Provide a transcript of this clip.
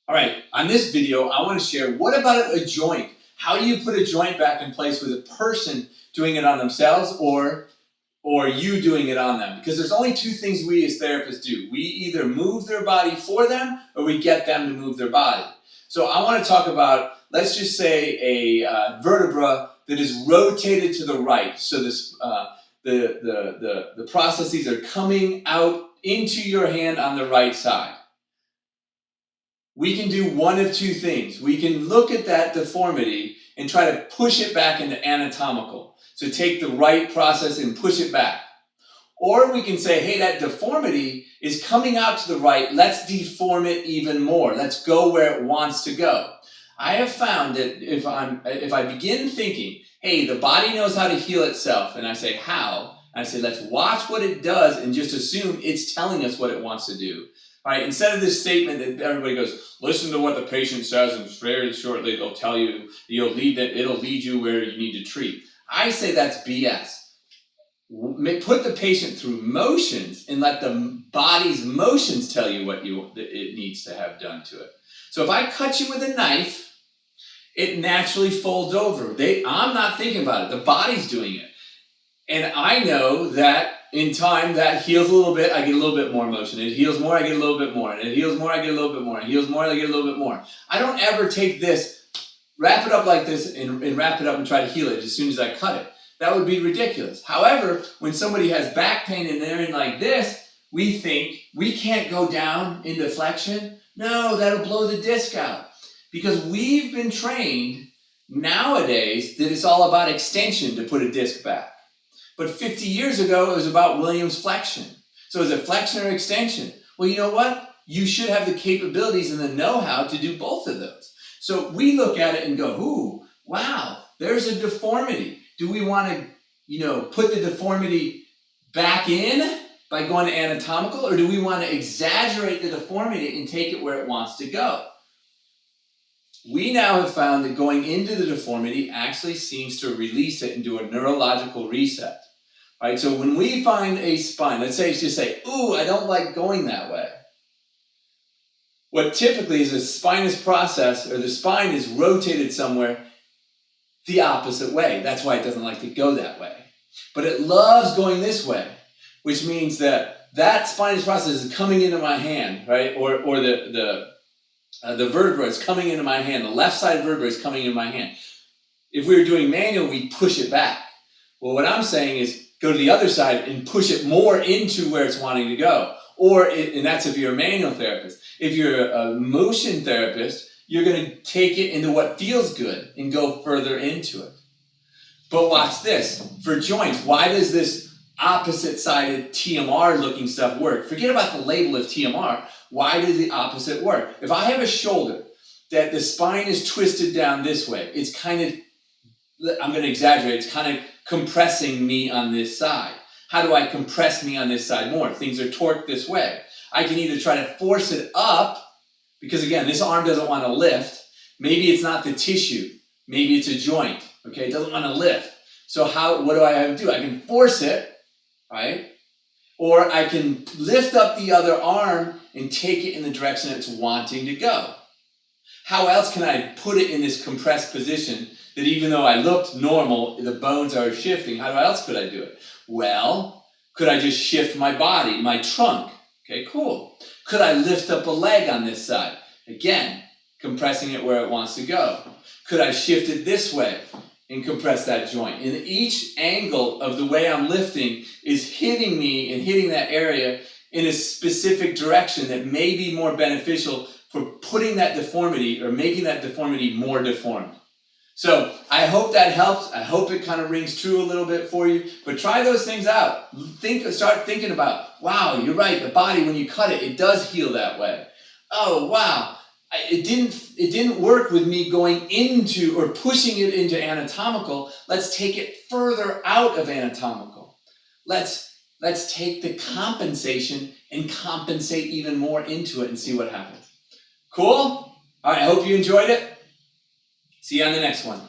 All right, on this video, I want to share, what about a joint? How do you put a joint back in place with a person doing it on themselves or you doing it on them? Because there's only two things we as therapists do. We either move their body for them or we get them to move their body. So I want to talk about, let's just say a vertebra that is rotated to the right. So this, the processes are coming out into your hand on the right side. We can do one of two things. We can look at that deformity and try to push it back into anatomical. So take the right process and push it back. Or we can say, hey, that deformity is coming out to the right. Let's deform it even more. Let's go where it wants to go. I have found that if I begin thinking, hey, the body knows how to heal itself, and I say, how? And I say, let's watch what it does and just assume it's telling us what it wants to do. All right, instead of this statement that everybody goes, listen to what the patient says and very shortly they'll tell you, it'll lead you where you need to treat. I say that's BS. Put the patient through motions and let the body's motions tell you what it needs to have done to it. So if I cut you with a knife, it naturally folds over. I'm not thinking about it. The body's doing it. And I know that in time, that heals a little bit, I get a little bit more motion. It heals more, I get a little bit more. And it heals more, I get a little bit more. It heals more, I get a little bit more. I don't ever take this, wrap it up like this, and wrap it up and try to heal it as soon as I cut it. That would be ridiculous. However, when somebody has back pain and they're in like this, we think, we can't go down into flexion. No, that'll blow the disc out. Because we've been trained nowadays that it's all about extension to put a disc back. But 50 years ago, it was about Williams flexion. So is it flexion or extension? Well, you know what? You should have the capabilities and the know-how to do both of those. So we look at it and go, ooh, wow, there's a deformity. Do we want to, put the deformity back in by going to anatomical, or do we want to exaggerate the deformity and take it where it wants to go? We now have found that going into the deformity actually seems to release it and do a neurological reset. All right, so when we find a spine, let's say it's just say, ooh, I don't like going that way. What typically is a spinous process, or the spine is rotated somewhere the opposite way. That's why it doesn't like to go that way. But it loves going this way, which means that spinous process is coming into my hand, right? Or the vertebra is coming into my hand. The left side vertebra is coming into my hand. If we were doing manual, we push it back. Well, what I'm saying is go to the other side and push it more into where it's wanting to go. And that's if you're a manual therapist. If you're a motion therapist, you're going to take it into what feels good and go further into it. But watch this. For joints, why does this opposite-sided TMR looking stuff work? Forget about the label of TMR. Why does the opposite work? If I have a shoulder that the spine is twisted down this way, it's kind of, I'm going to exaggerate, it's kind of compressing me on this side. How do I compress me on this side more? Things are torqued this way. I can either try to force it up, because again, this arm doesn't want to lift. Maybe it's not the tissue. Maybe it's a joint. Okay, it doesn't want to lift. So what do I have to do? I can force it, right? Or I can lift up the other arm and take it in the direction it's wanting to go. How else can I put it in this compressed position that even though I looked normal, the bones are shifting? How else could I do it? Well, could I just shift my body, my trunk? Okay, cool. Could I lift up a leg on this side? Again, compressing it where it wants to go. Could I shift it this way and compress that joint? And each angle of the way I'm lifting is hitting me and hitting that area in a specific direction that may be more beneficial for putting that deformity or making that deformity more deformed. So I hope that helps. I hope it kind of rings true a little bit for you. But try those things out. Start thinking about, wow, you're right. The body, when you cut it, it does heal that way. Oh, wow. It didn't work with me going into or pushing it into anatomical. Let's take it further out of anatomical. Let's take the compensation and compensate even more into it and see what happens. Cool? All right, I hope you enjoyed it. See you on the next one.